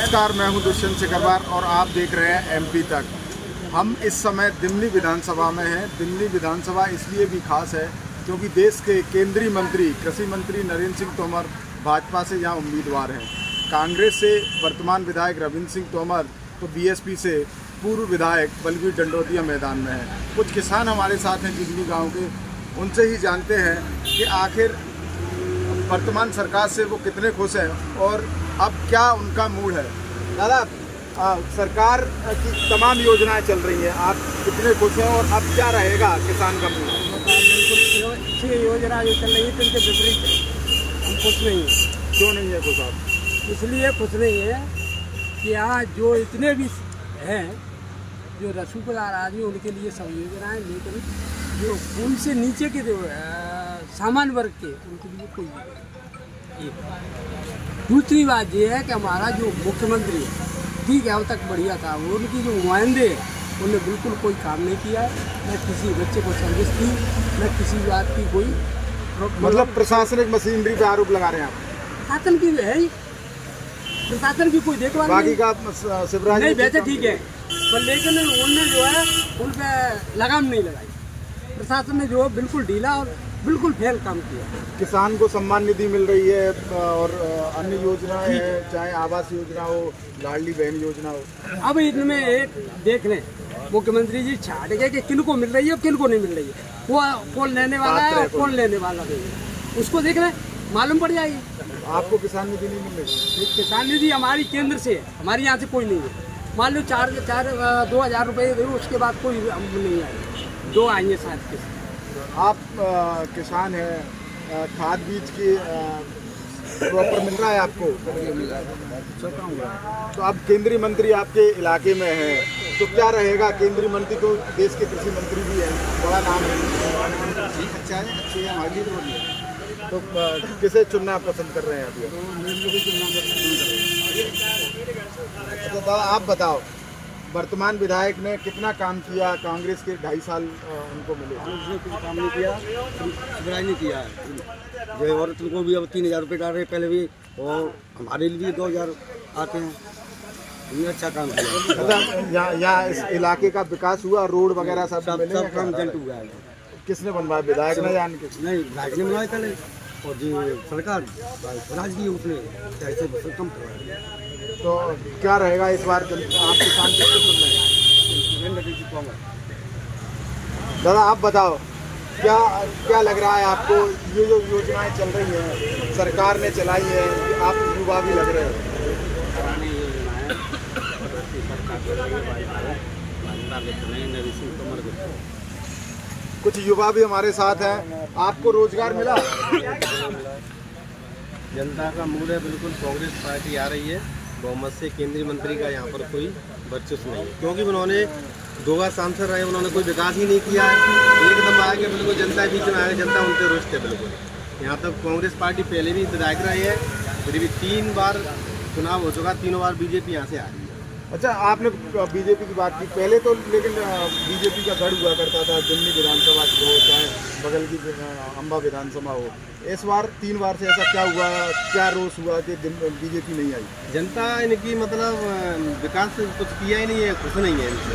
नमस्कार, मैं हूं दुष्यंत सिकरवार और आप देख रहे हैं एमपी तक। हम इस समय दिल्ली विधानसभा में हैं। दिल्ली विधानसभा इसलिए भी खास है क्योंकि देश के केंद्रीय मंत्री कृषि मंत्री नरेंद्र सिंह तोमर भाजपा से यहाँ उम्मीदवार हैं। कांग्रेस से वर्तमान विधायक रविंद्र सिंह तोमर तो बीएसपी से पूर्व विधायक बलवीर डंडौतिया मैदान में है। कुछ किसान हमारे साथ हैं बिजली गाँव के, उनसे ही जानते हैं कि आखिर वर्तमान सरकार से वो कितने खुश हैं और अब क्या उनका मूड है। दादा, सरकार की तमाम योजनाएं चल रही हैं, आप कितने खुश हैं और अब क्या रहेगा किसान का मूड? बिल्कुल अच्छी योजना जो चल रही है उनके विपरीत है, हम खुश नहीं हैं। क्यों नहीं है खुश आप? इसलिए खुश नहीं है कि यहाँ जो इतने भी हैं जो रसूखदार आदमी उनके लिए सब योजनाएं, लेकिन जो उनसे नीचे के जो सामान्य वर्ग के उनके लिए कोई नहीं। दूसरी बात ये है कि हमारा जो मुख्यमंत्री है, ठीक है, अब तक बढ़िया था, वो उनकी जो नुमाइंदे हैं उन्होंने बिल्कुल कोई काम नहीं किया है, न किसी बच्चे को सर्विस की, न किसी बात की कोई मतलब प्रशासनिक मशीनरी पे आरोप लगा रहे हैं आप? प्रशासन की है ही, प्रशासन की कोई देखभाल बाकी का शिवराज नहीं, वैसे ठीक है, पर लेकिन उन्होंने जो है उन पर लगाम नहीं लगाई। प्रशासन ने जो है बिल्कुल ढीला और बिल्कुल फेल काम किया। किसान को सम्मान निधि मिल रही है और अन्य योजनाएं हैं, चाहे आवास योजना हो, लाडली बहन योजना हो। अब इनमें एक देख लें, मुख्यमंत्री जी छाट गए कि किन को मिल रही है और किन को नहीं मिल रही है, वो कौन लेने वाला है और कौन लेने वाला नहीं है, उसको देख लें, मालूम पड़ जाएगी। आपको किसान निधि नहीं मिल रही? किसान निधि हमारी केंद्र से है, हमारे यहाँ से कोई नहीं है। मान लो 2,000 रुपये दे, उसके बाद कोई नहीं आएगी, 2 आएंगे शायद। आप किसान हैं, खाद बीज की प्रॉपर मिल रहा है आपको? तो अब केंद्रीय मंत्री आपके इलाके में है, तो क्या रहेगा? केंद्रीय मंत्री तो देश के कृषि मंत्री भी हैं, बड़ा नाम है, अच्छा है, अच्छी है हमारी तो किसे चुनना पसंद कर रहे हैं अभी? तो दादा आप बताओ, वर्तमान विधायक ने कितना काम किया? कांग्रेस के 2.5 साल उनको मिले, उसने कुछ काम नहीं किया, शिवराज नहीं किया जो औरत को भी अब 3,000 रुपये डाल रहे पहले भी, और हमारे लिए 2,000 आते हैं। उन्होंने अच्छा काम किया। मतलब यहाँ इस इलाके का विकास हुआ, रोड वगैरह सब काम जल्द हुआ है। किसने बनवाया? विधायक ने जान के? नहीं, विधायक ने बनाया पहले, और जो सरकार स्वराज की उसने ऐसे कम करवाया। तो क्या रहेगा इस बार? आप किसान किसको चुन रहे हैं? दादा आप बताओ, क्या लग रहा है आपको? ये जो योजनाएं चल रही हैं, सरकार ने चलाई है, आप युवा भी लग रहे हो। कुछ युवा भी हमारे साथ हैं, आपको रोजगार मिला? जनता का मूड है बिल्कुल, कांग्रेस पार्टी आ रही है बहुमत से। केंद्रीय मंत्री का यहाँ पर कोई वर्चस्व नहीं है, क्योंकि उन्होंने 2 बार सांसद रहे, उन्होंने कोई विकास ही नहीं किया है। एकदम आगे बिल्कुल जनता के बीच में आए, जनता उनसे रुष्ट है बिल्कुल। यहाँ तक कांग्रेस पार्टी पहले भी विधायक रही है, फिर भी 3 बार चुनाव हो चुका, 3 बार बीजेपी यहाँ से आ रही है। अच्छा, आपने बीजेपी की बात की पहले तो, लेकिन बीजेपी का गढ़ हुआ करता था, दिल्ली विधानसभा हो चाहे बगल की अम्बा विधानसभा हो। इस बार 3 बार से ऐसा क्या हुआ, क्या रोष हुआ कि बीजेपी नहीं आई? जनता इनकी मतलब विकास कुछ किया ही नहीं है, खुश नहीं है इनसे।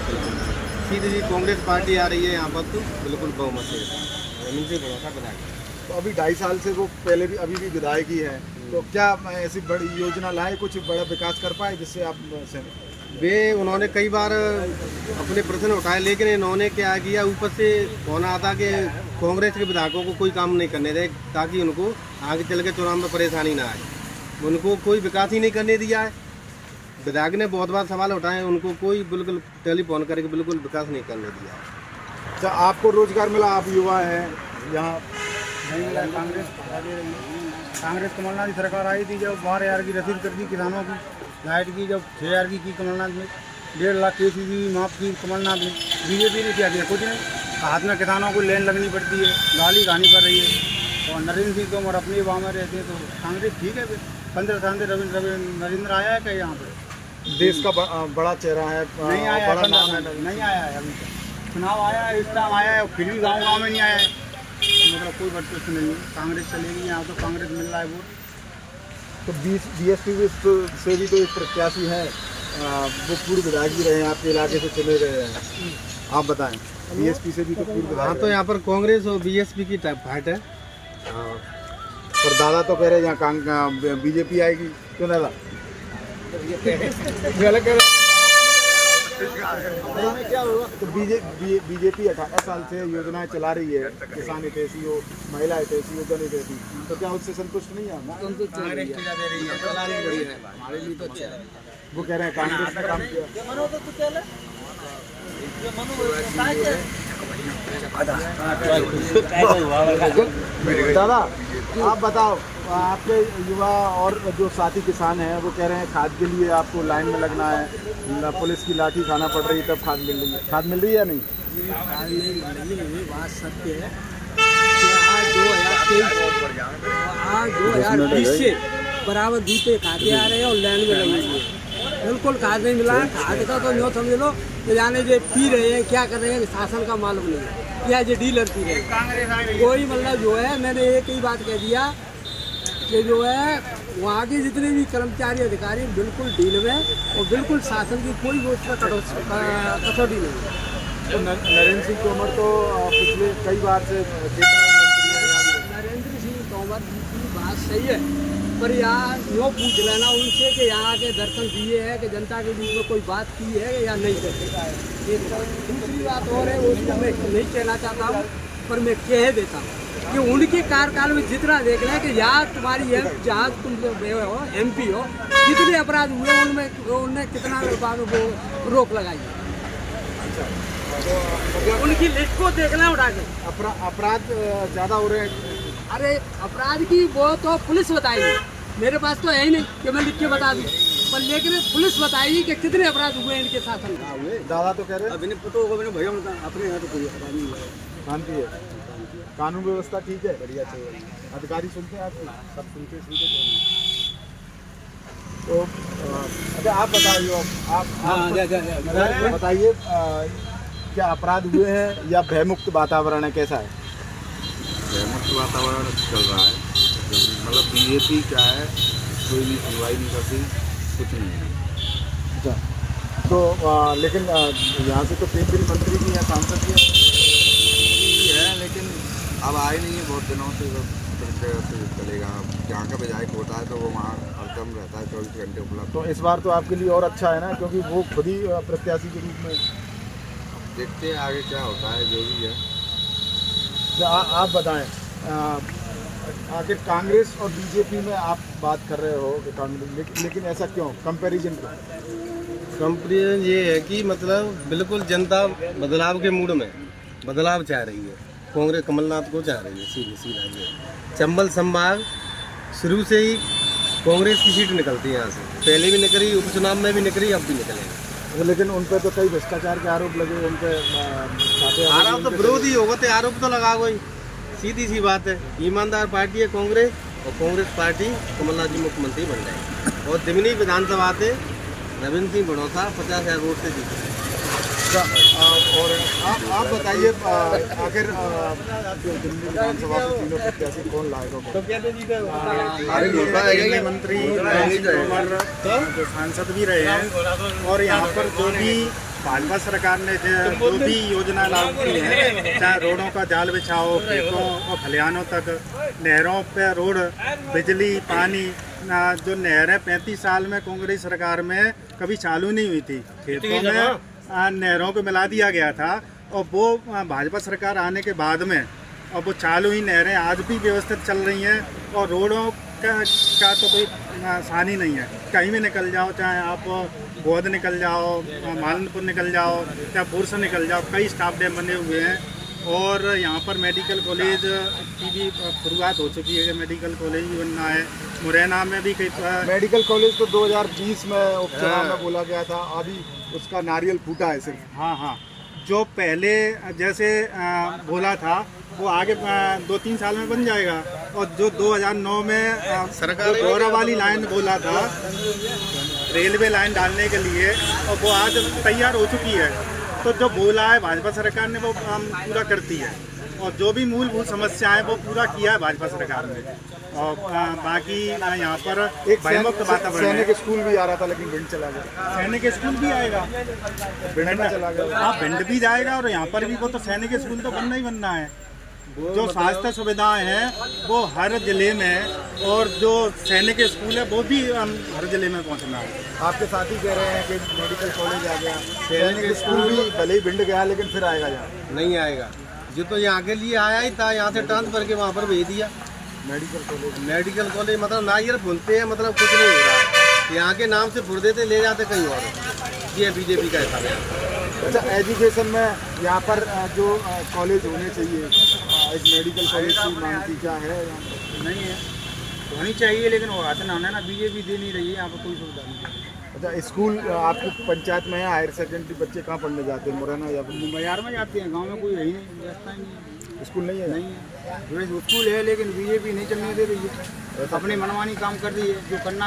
सीधी कांग्रेस पार्टी आ रही है यहाँ पर, तो बिल्कुल बहुमत से इनसे भरोसा बनाया। तो अभी 2.5 साल से वो पहले भी अभी भी विधायक ही है, तो क्या ऐसी बड़ी योजना लाए, कुछ बड़ा विकास कर पाए जिससे आप? वे उन्होंने कई बार अपने प्रश्न उठाए, लेकिन इन्होंने क्या किया, ऊपर से फोन आता कि कांग्रेस के विधायकों को कोई काम नहीं करने दे, ताकि उनको आगे चल के चुनाव में परेशानी ना आए। उनको कोई विकास ही नहीं करने दिया है। विधायक ने बहुत बार सवाल उठाए, उनको कोई बिल्कुल टेलीफोन करके बिल्कुल विकास नहीं करने दिया। अच्छा, आपको रोजगार मिला? आप युवा हैं यहाँ? नहीं मिला। कांग्रेस कमलनाथ की सरकार आई थी, जब 12,000 की रसीद कर दी किसानों की, लाइट की जब 6,000 की कमलनाथ ने, 1.5 लाख KCB माफ की कमलनाथ ने। बीजेपी ने क्या किया? कुछ नहीं। हाथ में किसानों को लेन लगनी पड़ती है, गाली खानी पड़ रही है, और नरेंद्र सिंह तोमर अपनी वाह में रहते हैं, तो कांग्रेस ठीक है। 15 साल से नरेंद्र आया है क्या यहाँ पर? देश का बड़ा चेहरा है, नहीं आया है, बड़ा नाम है। नहीं आया है अभी तक। चुनाव आया है, इस टाइम आया है, फिर भी गाँव में नहीं आया है। मतलब कोई वर्चस्व नहीं है। कांग्रेस चलेगी यहाँ, तो कांग्रेस मिल रहा है वोट। तो बीएसपी से भी तो एक प्रत्याशी हैं, वो पूर्व विधायक भी रहे हैं, आपके इलाके से चले गए हैं, आप बताएं। बीएसपी से भी तो पूर्व विधायक। हाँ, तो यहाँ पर कांग्रेस और बीएसपी की फाइट है। पर दादा तो कह रहे हैं यहाँ बीजेपी आएगी, क्यों दादा? क्या होगा? तो बीजेपी 18 साल से योजनाएं चला रही है, किसान हितैषी हो, महिला हितैषी हो, जन हितैषी, तो क्या उससे संतुष्ट नहीं है? हमारे लिए तो अच्छा है। वो कह रहे हैं कांग्रेस ने काम किया। दादा आप बताओ, आपके युवा और जो साथी किसान हैं वो कह रहे हैं खाद के लिए आपको लाइन में लगना है, पुलिस की लाठी खाना पड़ रही है तब खाद मिल रही है। खाद मिल रही है या नहीं? खाद नहीं मिल रही है, ये बात सत्य है कि आज 2020 से बराबर जूते खाते आ रहे हैं और लाइन में लगे हुए हैं। बिल्कुल खाद नहीं मिला है। खाद का तो नो समझ लो कि जाने जो पी रहे हैं, क्या कर रहे हैं, शासन का मालूम नहीं है, या जो डीलर पी रहे हैं। कोई मतलब जो है, मैंने एक ही बात कह दिया कि जो है वहाँ के जितने भी कर्मचारी अधिकारी बिल्कुल डील में और बिल्कुल शासन की कोई वो कसौटी नहीं है। तो नरेंद्र सिंह तोमर तो पिछले कई बार से मंत्री हैं। नरेंद्र सिंह तोमर जी की बात सही है, पर यहाँ यूँ पूछ लेना उनसे कि यहाँ के दर्शन दिए हैं कि जनता के बीच में कोई बात की है या नहीं करते। एक दूसरी बात और है, उसको मैं नहीं कहना चाहता हूँ, पर मैं कह देता हूँ कि उनके कार्यकाल में जितना देख रहे हैं कि यहाँ तुम्हारी जहाँ तुम हो MP हो, जितने अपराध हुए उनमें उनने कितना वो रोक लगाई है। उनकी लिस्ट को देखना उठा के। अपराध ज़्यादा हो रहे हैं। अरे अपराध की वो तो पुलिस बताएगी, मेरे पास तो है ही नहीं कि मैं लिख के बता दूँ, पर लेकिन पुलिस बताएगी कि कितने अपराध हुए इनके शासन में। दादा तो कह रहे हैं अभी नहीं पता होगा, मैंने भैया अपने यहाँ तो कोई अपराध नहीं हुआ। शांति है, कानून व्यवस्था ठीक है, बढ़िया चाहिए। अधिकारी सुनते हैं आपको? सब सुनते तो अच्छा आप बताइए, आप बताइए क्या अपराध हुए हैं या भयमुक्त वातावरण है, कैसा है? भयमुक्त वातावरण चल रहा है, मतलब बीजेपी क्या है, कोई भी सुनवाई नहीं करती, कुछ नहीं है। अच्छा, तो लेकिन यहाँ से तो केंद्रीय मंत्री भी हैं, सांसद भी है, लेकिन अब आए नहीं है बहुत दिनों से, से चलेगा। जहाँ का विधायक होता है तो वो वहाँ हरदम रहता है, 24 घंटे उपलब्ध। तो इस बार तो आपके लिए और अच्छा है ना, क्योंकि वो खुद ही प्रत्याशी के रूप में। देखते हैं आगे क्या होता है, जो भी है। आप बताएं, आखिर कांग्रेस और बीजेपी में आप बात कर रहे हो कि कांग्रेस, लेकिन ऐसा क्यों, कंपैरिजन क्यों? कंपेरिजन ये है कि मतलब बिल्कुल जनता बदलाव के मूड में बदलाव चाह रही है। कांग्रेस कमलनाथ को चाह रही है, सीधा ये चंबल संभाग शुरू से ही कांग्रेस की सीट निकलती है यहाँ से, पहले भी निकली, उपचुनाव में भी निकली, अब भी निकलेगी। लेकिन उन पर तो कई भ्रष्टाचार के आरोप लगे, उनके आरोप तो विरोधी होगा तो आरोप तो लगा कोई, सीधी सी बात है। ईमानदार पार्टी है कांग्रेस, और कांग्रेस पार्टी कमलनाथ जी मुख्यमंत्री बन जाएगी। और दिमनी विधानसभा से नवीन सिंह बनौता 50,000 वोट से जीते। और आप बताइए, आखिर दिल्ली विधानसभा से तीनों प्रत्याशी कौन लाएगा? केंद्रीय मंत्री तोमर जो सांसद भी रहे हैं, और यहाँ पर जो भी भाजपा सरकार ने जो भी योजना लागू की है, चाहे रोडों का जाल बिछाओ, खेतों और खलिहानों तक, नहरों पे रोड, बिजली, पानी, जो नहरें 35 साल में कांग्रेस सरकार में कभी चालू नहीं हुई थी, खेतों में नहरों को मिला दिया गया था, और वो भाजपा सरकार आने के बाद में और वो चालू ही नहरें आज भी व्यवस्थित चल रही हैं, और रोडों का तो कोई आसानी नहीं है। कहीं भी निकल जाओ, चाहे आप गोद निकल जाओ, मालनपुर निकल जाओ, चाहे बुरसा निकल जाओ, कई स्टाफ डैम बने हुए हैं। और यहाँ पर मेडिकल कॉलेज की भी शुरुआत हो चुकी है, मेडिकल कॉलेज भी बनना है। मुरैना में भी कई मेडिकल कॉलेज तो 2020 में उपचुनाव में बोला गया था, अभी उसका नारियल फूटा है सिर्फ। हाँ, जो पहले जैसे बोला था वो आगे 2-3 साल में बन जाएगा, और जो 2009 में सरकार गौरव वाली लाइन बोला था रेलवे लाइन डालने के लिए, और वो आज तैयार हो चुकी है। तो जो बोला है भाजपा सरकार ने वो पूरा करती है, और जो भी मूलभूत समस्या है वो पूरा किया है भाजपा सरकार ने। और बाकी यहाँ पर एक भयमुक्त वातावरण है। सैनिक स्कूल भी आ रहा था लेकिन भिंड चला गया। सैनिक स्कूल भी आएगा, भिंड में चला गया। हाँ भिंड भी जाएगा और यहाँ पर भी वो तो सैनिक स्कूल तो बनना ही बनना है। जो स्वास्थ्य सुविधाएं हैं वो हर जिले में, और जो सैनिक स्कूल है वो भी हर जिले में पहुँचना है। आपके साथी कह रहे हैं कि मेडिकल कॉलेज आ गया, सैनिक स्कूल भी भले ही भिंड गया लेकिन फिर आएगा यहाँ। नहीं आएगा, जो तो यहाँ के लिए आया ही था, यहाँ से ट्रांसफर के वहाँ पर भेज दिया। मेडिकल कॉलेज मतलब ना ये भूलते हैं, मतलब कुछ नहीं हो रहा है। यहाँ के नाम से भूल देते, ले जाते कहीं और। ये बीजेपी का हिसाब है। अच्छा, एजुकेशन में यहाँ पर जो कॉलेज होने चाहिए, एक मेडिकल कॉलेज की मांग की क्या है? नहीं है, होनी चाहिए लेकिन वो हाथ ना ना बीजेपी दे नहीं रही है, यहाँ पर कोई सुविधा नहीं है। अच्छा, स्कूल आपकी पंचायत में है, हायर सेकेंडरी बच्चे कहाँ पढ़ने जाते हैं, मुरैना या फिर बाजार में जाते हैं, गांव में कोई है ही नहीं, व्यवस्था ही नहीं है। स्कूल नहीं है? नहीं है, जो स्कूल है लेकिन बीजेपी नहीं चलने दे रही है, अपनी मनमानी काम कर रही है।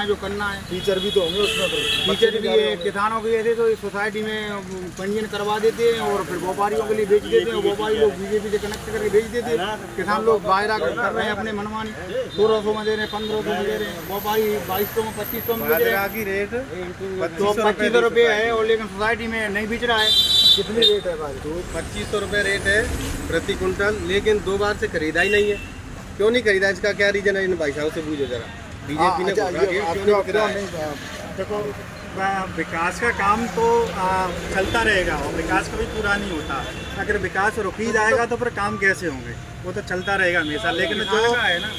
जो करना है। टीचर भी तो होंगे उसमें, टीचर भी है, किसानों के ऐसे तो सोसाइटी में पंजीयन करवा देते हैं और फिर व्यापारियों के लिए बेच देते हैं। व्यापारी लोग बीजेपी से कनेक्ट करके बेच देते हैं। किसान लोग बाहर कर रहे हैं अपने मनमानी, 1600 में दे रहे हैं, 1500 में दे रहे हैं। व्यापारी 2200 में, 2500 में दे रहे हैं। रेट तो 2500 रुपये है और लेकिन सोसाइटी में नहीं बेच रहा है। कितनी रेट है भाई? तो 2500 रुपये रेट है प्रति कुंटल, लेकिन 2 बार से खरीदा ही नहीं है। क्यों नहीं खरीदा, इसका क्या रीजन है? इन भाई साहब से पूछो जरा, बीजेपी ने अच्छा, बोला कि क्यों नहीं खरीदा? देखो, विकास का काम तो चलता रहेगा और विकास कभी पूरा नहीं होता। अगर विकास रुक ही जाएगा तो फिर काम कैसे होंगे? वो तो चलता रहेगा हमेशा। लेकिन जो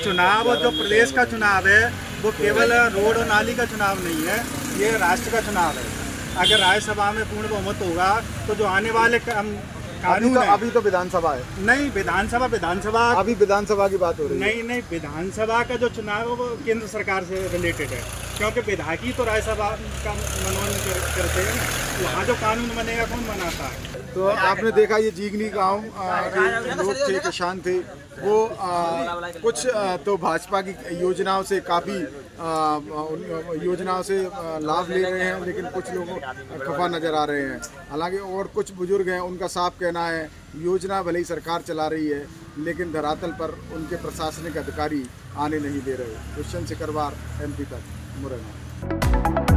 चुनाव, जो प्रदेश का चुनाव है, वो केवल रोड और नाली का चुनाव नहीं है, ये राष्ट्र का चुनाव है। अगर राज्यसभा में पूर्ण बहुमत होगा तो जो आने वाले कानून है, अभी तो विधानसभा है। नहीं, विधानसभा अभी विधानसभा की बात हो रही है। नहीं, विधानसभा का जो चुनाव है वो केंद्र सरकार से रिलेटेड है, क्योंकि विधायकी तो राज्यसभा का मनोनयन करते हैं। वहाँ जो कानून बनेगा कौन बनाता है? तो आपने देखा ये जीगनी गांव के लोग थे, किसान थे, वो कुछ तो भाजपा की योजनाओं से काफ़ी योजनाओं से लाभ ले रहे हैं, लेकिन कुछ लोग खफा नज़र आ रहे हैं। हालांकि और कुछ बुजुर्ग हैं, उनका साफ कहना है योजना भले ही सरकार चला रही है लेकिन धरातल पर उनके प्रशासनिक अधिकारी आने नहीं दे रहे। क्वेश्चन सिकरवार, MP तक, मुरैना।